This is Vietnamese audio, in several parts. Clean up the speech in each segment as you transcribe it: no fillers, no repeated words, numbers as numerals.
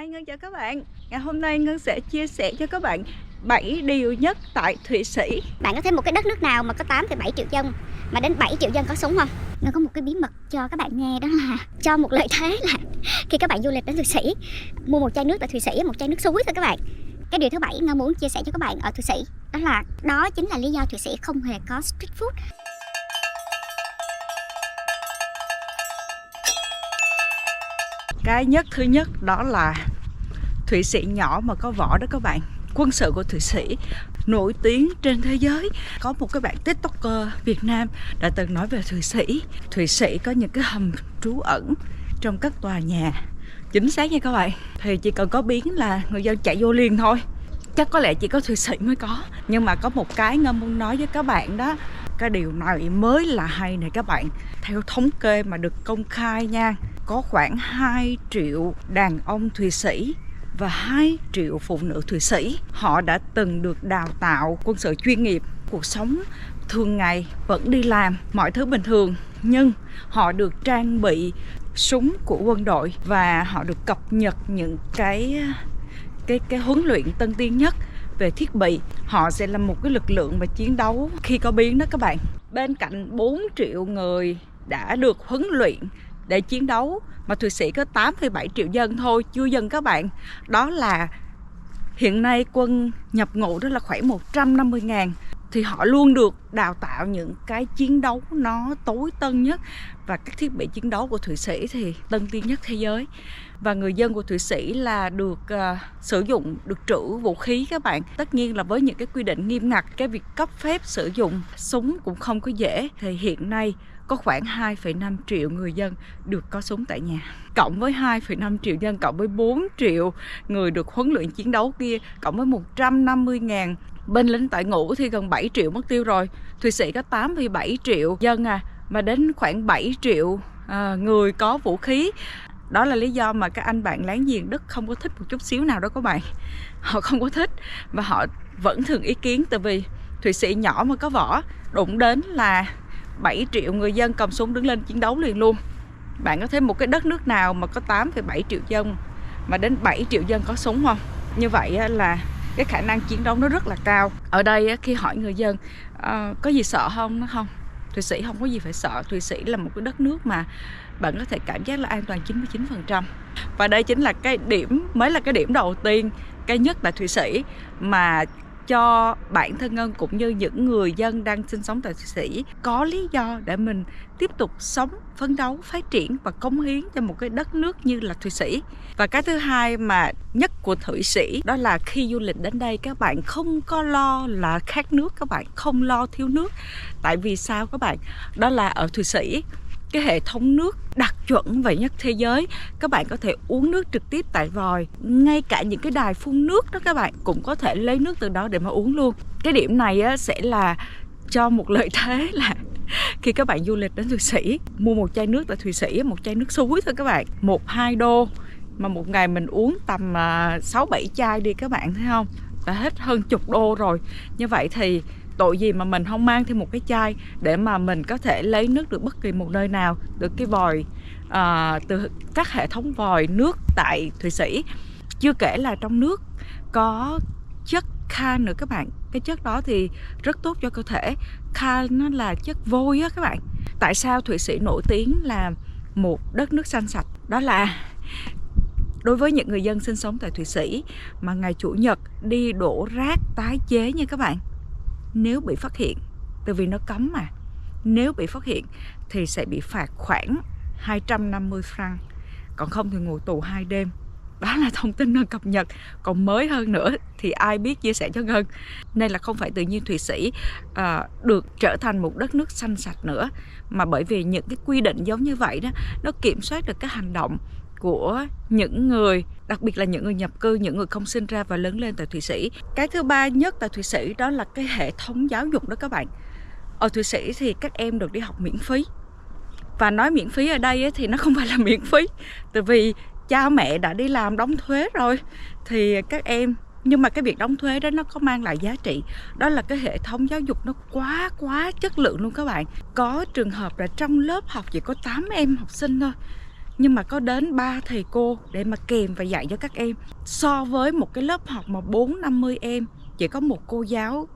Hi, Ngân chào các bạn. Ngày hôm nay Ngân sẽ chia sẻ cho các bạn 7 điều nhất tại Thụy Sĩ. Bạn có thấy một cái đất nước nào mà có 8,7 triệu dân mà đến 7 triệu dân có súng không? Ngân có một cái bí mật cho các bạn nghe, đó là cho một lợi thế là khi các bạn du lịch đến Thụy Sĩ, mua một chai nước tại Thụy Sĩ, một chai nước suối thôi các bạn. Cái điều thứ 7 Ngân muốn chia sẻ cho các bạn ở Thụy Sĩ, đó chính là lý do Thụy Sĩ không hề có street food. Cái thứ nhất đó là Thụy Sĩ nhỏ mà có vỏ đó các bạn. Quân sự của Thụy Sĩ nổi tiếng trên thế giới. Có một cái bạn TikToker Việt Nam đã từng nói về Thụy Sĩ. Thụy Sĩ có những cái hầm trú ẩn trong các tòa nhà. Chính xác nha các bạn. Thì chỉ cần có biến là người dân chạy vô liền thôi. Chắc có lẽ chỉ có Thụy Sĩ mới có. Nhưng mà có một cái Ngân muốn nói với các bạn đó. Cái điều này mới là hay này các bạn. Theo thống kê mà được công khai nha, có khoảng 2 triệu đàn ông Thụy Sĩ và 2 triệu phụ nữ Thụy Sĩ. Họ đã từng được đào tạo quân sự chuyên nghiệp. Cuộc sống thường ngày vẫn đi làm mọi thứ bình thường, nhưng họ được trang bị súng của quân đội và họ được cập nhật những cái huấn luyện tân tiến nhất về thiết bị. Họ sẽ là một cái lực lượng mà chiến đấu khi có biến đó các bạn. Bên cạnh 4 triệu người đã được huấn luyện để chiến đấu, mà Thụy Sĩ có 8,7 triệu dân thôi, chưa dần các bạn. Đó là hiện nay quân nhập ngũ đó là khoảng 150.000. Thì họ luôn được đào tạo những cái chiến đấu nó tối tân nhất. Và các thiết bị chiến đấu của Thụy Sĩ thì tân tiến nhất thế giới. Và người dân của Thụy Sĩ là được sử dụng, được trữ vũ khí các bạn. Tất nhiên là với những cái quy định nghiêm ngặt, cái việc cấp phép sử dụng súng cũng không có dễ. Thì hiện nay có khoảng 2,5 triệu người dân được có súng tại nhà. Cộng với 2,5 triệu dân, cộng với 4 triệu người được huấn luyện chiến đấu kia, cộng với 150.000 binh lính tại ngũ thì gần 7 triệu mất tiêu rồi. Thụy Sĩ có 8,7 triệu dân mà đến khoảng 7 triệu người có vũ khí. Đó là lý do mà các anh bạn láng giềng Đức không có thích một chút xíu nào đó các bạn. Họ không có thích và họ vẫn thường ý kiến, tại vì Thụy Sĩ nhỏ mà có vỏ, đụng đến là 7 triệu người dân cầm súng đứng lên chiến đấu liền luôn. Bạn có thấy một cái đất nước nào mà có 8,7 triệu dân mà đến 7 triệu dân có súng không? Như vậy là cái khả năng chiến đấu nó rất là cao. Ở đây khi hỏi người dân có gì sợ không? Nó không. Thụy Sĩ không có gì phải sợ. Thụy Sĩ là một cái đất nước mà bạn có thể cảm giác là an toàn 99%. Và đây chính là cái điểm, mới là cái điểm đầu tiên, cái nhất tại Thụy Sĩ mà cho bản thân Ngân cũng như những người dân đang sinh sống tại Thụy Sĩ có lý do để mình tiếp tục sống, phấn đấu, phát triển và cống hiến cho một cái đất nước như là Thụy Sĩ. Và cái thứ hai mà nhất của Thụy Sĩ đó là khi du lịch đến đây các bạn không có lo là khát nước, các bạn không lo thiếu nước. Tại vì sao các bạn? Đó là ở Thụy Sĩ cái hệ thống nước đạt chuẩn về nhất thế giới. Các bạn có thể uống nước trực tiếp tại vòi. Ngay cả những cái đài phun nước đó các bạn cũng có thể lấy nước từ đó để mà uống luôn. Cái điểm này sẽ là cho một lợi thế là khi các bạn du lịch đến Thụy Sĩ, mua một chai nước tại Thụy Sĩ, một chai nước suối thôi các bạn, 1-2 đô. Mà một ngày mình uống tầm 6-7 chai đi các bạn thấy không? Đã hết hơn chục đô rồi. Như vậy thì tội gì mà mình không mang thêm một cái chai để mà mình có thể lấy nước được bất kỳ một nơi nào, từ cái vòi, từ các hệ thống vòi nước tại Thụy Sĩ. Chưa kể là trong nước có chất khan nữa các bạn. Cái chất đó thì rất tốt cho cơ thể. Khan nó là chất vôi á các bạn. Tại sao Thụy Sĩ nổi tiếng là một đất nước xanh sạch? Đó là đối với những người dân sinh sống tại Thụy Sĩ mà ngày Chủ nhật đi đổ rác tái chế nha các bạn, nếu bị phát hiện, tại vì nó cấm mà, nếu bị phát hiện thì sẽ bị phạt khoảng 250 franc, còn không thì ngồi tù 2 đêm. Đó là thông tin Ngân cập nhật. Còn mới hơn nữa thì ai biết chia sẻ cho Ngân. Nên là không phải tự nhiên Thụy Sĩ được trở thành một đất nước xanh sạch nữa, mà bởi vì những cái quy định giống như vậy đó, nó kiểm soát được các hành động của những người, đặc biệt là những người nhập cư, những người không sinh ra và lớn lên tại Thụy Sĩ. Cái thứ ba nhất tại Thụy Sĩ đó là cái hệ thống giáo dục đó các bạn. Ở Thụy Sĩ thì các em được đi học miễn phí. Và nói miễn phí ở đây thì nó không phải là miễn phí, tại vì cha mẹ đã đi làm đóng thuế rồi thì các em, nhưng mà cái việc đóng thuế đó nó có mang lại giá trị. Đó là cái hệ thống giáo dục nó quá chất lượng luôn các bạn. Có trường hợp là trong lớp học chỉ có 8 em học sinh thôi, nhưng mà có đến 3 thầy cô để mà kèm và dạy cho các em. So với một cái lớp học mà 40-50 em, chỉ có một cô giáo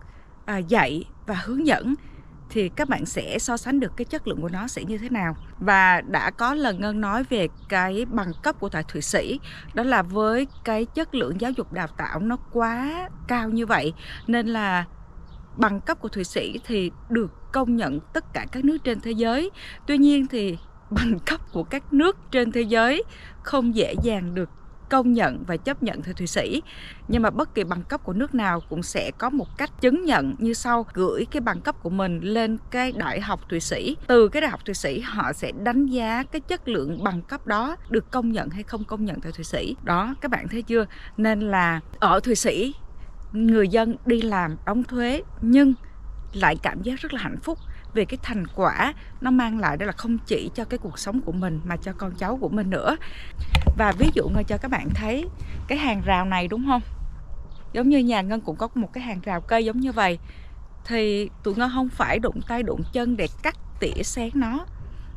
dạy và hướng dẫn, thì các bạn sẽ so sánh được cái chất lượng của nó sẽ như thế nào. Và đã có lần Ngân nói về cái bằng cấp của tại Thụy Sĩ, đó là với cái chất lượng giáo dục đào tạo nó quá cao như vậy, nên là bằng cấp của Thụy Sĩ thì được công nhận tất cả các nước trên thế giới. Tuy nhiên thì bằng cấp của các nước trên thế giới không dễ dàng được công nhận và chấp nhận tại Thụy Sĩ. Nhưng mà bất kỳ bằng cấp của nước nào cũng sẽ có một cách chứng nhận như sau: gửi cái bằng cấp của mình lên cái đại học Thụy Sĩ. Từ cái đại học Thụy Sĩ họ sẽ đánh giá cái chất lượng bằng cấp đó được công nhận hay không công nhận tại Thụy Sĩ. Đó, các bạn thấy chưa? Nên là ở Thụy Sĩ, người dân đi làm đóng thuế nhưng lại cảm giác rất là hạnh phúc về cái thành quả nó mang lại, đó là không chỉ cho cái cuộc sống của mình mà cho con cháu của mình nữa. Và ví dụ Ngân cho các bạn thấy cái hàng rào này đúng không? Giống như nhà Ngân cũng có một cái hàng rào cây giống như vậy. Thì tụi Ngân không phải đụng tay đụng chân để cắt tỉa xén nó.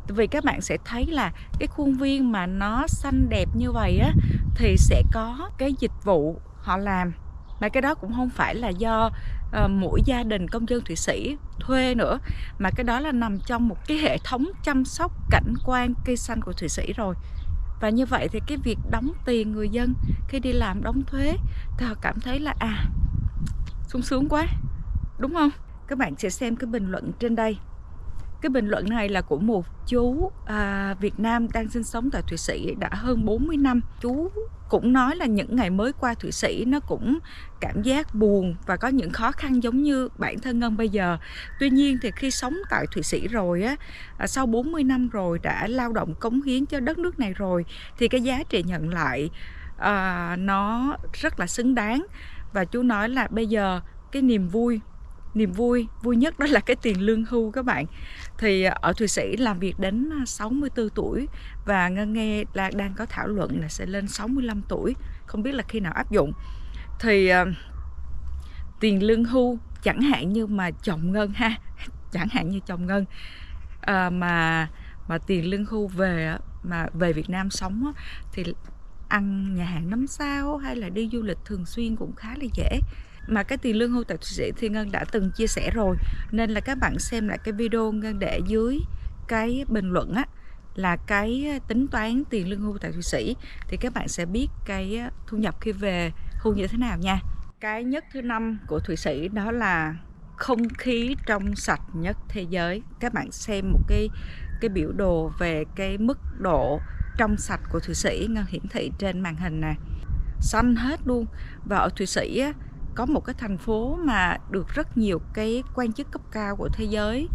Vì các bạn sẽ thấy là cái khuôn viên mà nó xanh đẹp như vậy á, thì sẽ có cái dịch vụ họ làm. Mà cái đó cũng không phải là do mỗi gia đình công dân Thụy Sĩ thuê nữa, mà cái đó là nằm trong một cái hệ thống chăm sóc cảnh quan cây xanh của Thụy Sĩ rồi. Và như vậy thì cái việc đóng tiền người dân khi đi làm đóng thuế thì họ cảm thấy là sung sướng quá, đúng không? Các bạn sẽ xem cái bình luận trên đây. Cái bình luận này là của một chú Việt Nam đang sinh sống tại Thụy Sĩ đã hơn 40 năm. Chú cũng nói là những ngày mới qua Thụy Sĩ nó cũng cảm giác buồn và có những khó khăn giống như bản thân Ngân bây giờ. Tuy nhiên thì khi sống tại Thụy Sĩ rồi á, sau 40 năm rồi, đã lao động cống hiến cho đất nước này rồi, thì cái giá trị nhận lại nó rất là xứng đáng. Và chú nói là bây giờ cái niềm vui nhất đó là cái tiền lương hưu các bạn. Thì ở Thụy Sĩ làm việc đến 64 tuổi và Ngân nghe là đang có thảo luận là sẽ lên 65 tuổi, không biết là khi nào áp dụng. Thì tiền lương hưu chẳng hạn như mà chồng Ngân ha, chẳng hạn như chồng Ngân mà tiền lương hưu về Việt Nam sống thì ăn nhà hàng 5 sao hay là đi du lịch thường xuyên cũng khá là dễ. Mà cái tiền lương hưu tại Thụy Sĩ thì Ngân đã từng chia sẻ rồi, nên là các bạn xem lại cái video Ngân để dưới cái bình luận á, là cái tính toán tiền lương hưu tại Thụy Sĩ, thì các bạn sẽ biết cái thu nhập khi về hưu như thế nào nha. Cái nhất thứ 5 của Thụy Sĩ đó là không khí trong sạch nhất thế giới. Các bạn xem một cái biểu đồ về cái mức độ trong sạch của Thụy Sĩ Ngân hiển thị trên màn hình này. Xanh hết luôn. Và ở Thụy Sĩ á, có một cái thành phố mà được rất nhiều cái quan chức cấp cao của thế giới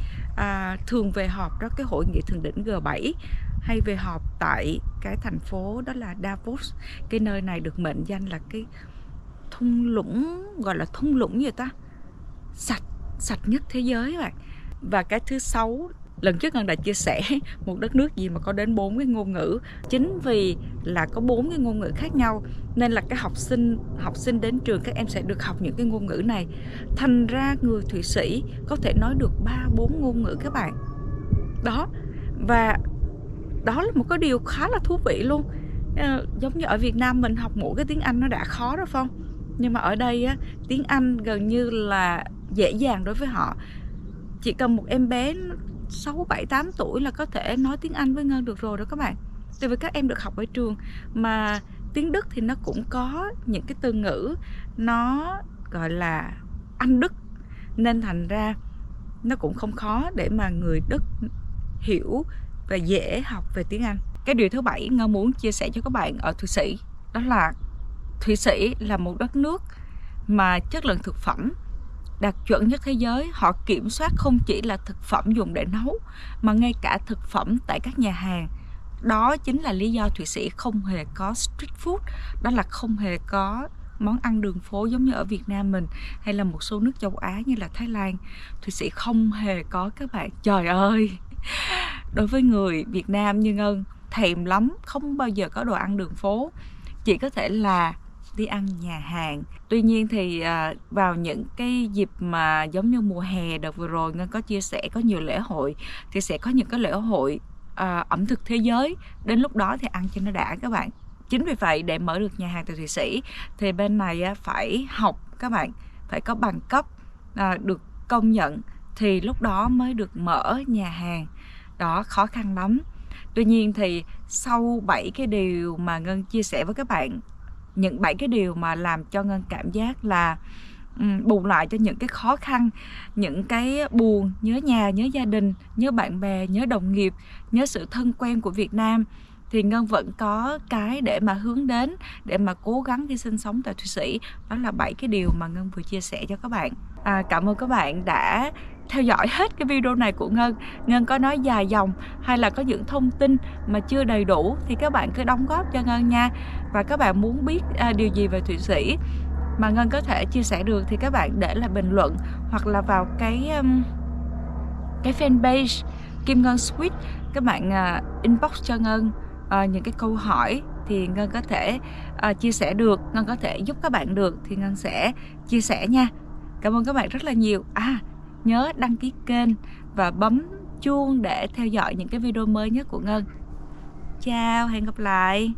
thường về họp đó, cái hội nghị thượng đỉnh G7 hay về họp tại cái thành phố đó là Davos. Cái nơi này được mệnh danh là cái thung lũng, gọi là thung lũng gì ta, sạch nhất thế giới các bạn. Và cái thứ 6, lần trước Ngân đã chia sẻ một đất nước gì mà có đến 4 cái ngôn ngữ. Chính vì là có 4 cái ngôn ngữ khác nhau nên là cái học sinh đến trường các em sẽ được học những cái ngôn ngữ này. Thành ra người Thụy Sĩ có thể nói được 3-4 ngôn ngữ các bạn. Đó. Và đó là một cái điều khá là thú vị luôn. Giống như ở Việt Nam mình học mỗi cái tiếng Anh nó đã khó rồi phải không? Nhưng mà ở đây á, tiếng Anh gần như là dễ dàng đối với họ. Chỉ cần một em bé 6, 7, 8 tuổi là có thể nói tiếng Anh với Ngân được rồi đó các bạn. Tại vì các em được học ở trường. Mà tiếng Đức thì nó cũng có những cái từ ngữ nó gọi là Anh Đức, nên thành ra nó cũng không khó để mà người Đức hiểu và dễ học về tiếng Anh. Cái điều thứ 7 Ngân muốn chia sẻ cho các bạn ở Thụy Sĩ, đó là Thụy Sĩ là một đất nước mà chất lượng thực phẩm đạt chuẩn nhất thế giới. Họ kiểm soát không chỉ là thực phẩm dùng để nấu mà ngay cả thực phẩm tại các nhà hàng. Đó chính là lý do Thụy Sĩ không hề có street food, đó là không hề có món ăn đường phố giống như ở Việt Nam mình hay là một số nước châu Á như là Thái Lan. Thụy Sĩ không hề có các bạn. Trời ơi, đối với người Việt Nam như Ngân thèm lắm, không bao giờ có đồ ăn đường phố, chỉ có thể là đi ăn nhà hàng. Tuy nhiên thì vào những cái dịp mà giống như mùa hè đợt vừa rồi Ngân có chia sẻ có nhiều lễ hội, thì sẽ có những cái lễ hội ẩm thực thế giới. Đến lúc đó thì ăn cho nó đã các bạn. Chính vì vậy để mở được nhà hàng tại Thụy Sĩ thì bên này phải học các bạn, phải có bằng cấp được công nhận thì lúc đó mới được mở nhà hàng. Đó, khó khăn lắm. Tuy nhiên thì sau 7 cái điều mà Ngân chia sẻ với các bạn, những 7 cái điều mà làm cho Ngân cảm giác là bù lại cho những cái khó khăn, những cái buồn, nhớ nhà, nhớ gia đình, nhớ bạn bè, nhớ đồng nghiệp, nhớ sự thân quen của Việt Nam, thì Ngân vẫn có cái để mà hướng đến, để mà cố gắng khi sinh sống tại Thụy Sĩ. Đó là 7 cái điều mà Ngân vừa chia sẻ cho các bạn. Cảm ơn các bạn đã theo dõi hết cái video này của Ngân. Ngân có nói dài dòng hay là có những thông tin mà chưa đầy đủ thì các bạn cứ đóng góp cho Ngân nha. Và các bạn muốn biết điều gì về Thụy Sĩ mà Ngân có thể chia sẻ được thì các bạn để lại bình luận, hoặc là vào cái fanpage Kim Ngân Sweet, các bạn inbox cho Ngân những cái câu hỏi thì Ngân có thể chia sẻ được, Ngân có thể giúp các bạn được thì Ngân sẽ chia sẻ nha. Cảm ơn các bạn rất là nhiều. Nhớ đăng ký kênh và bấm chuông để theo dõi những cái video mới nhất của Ngân. Chào, hẹn gặp lại.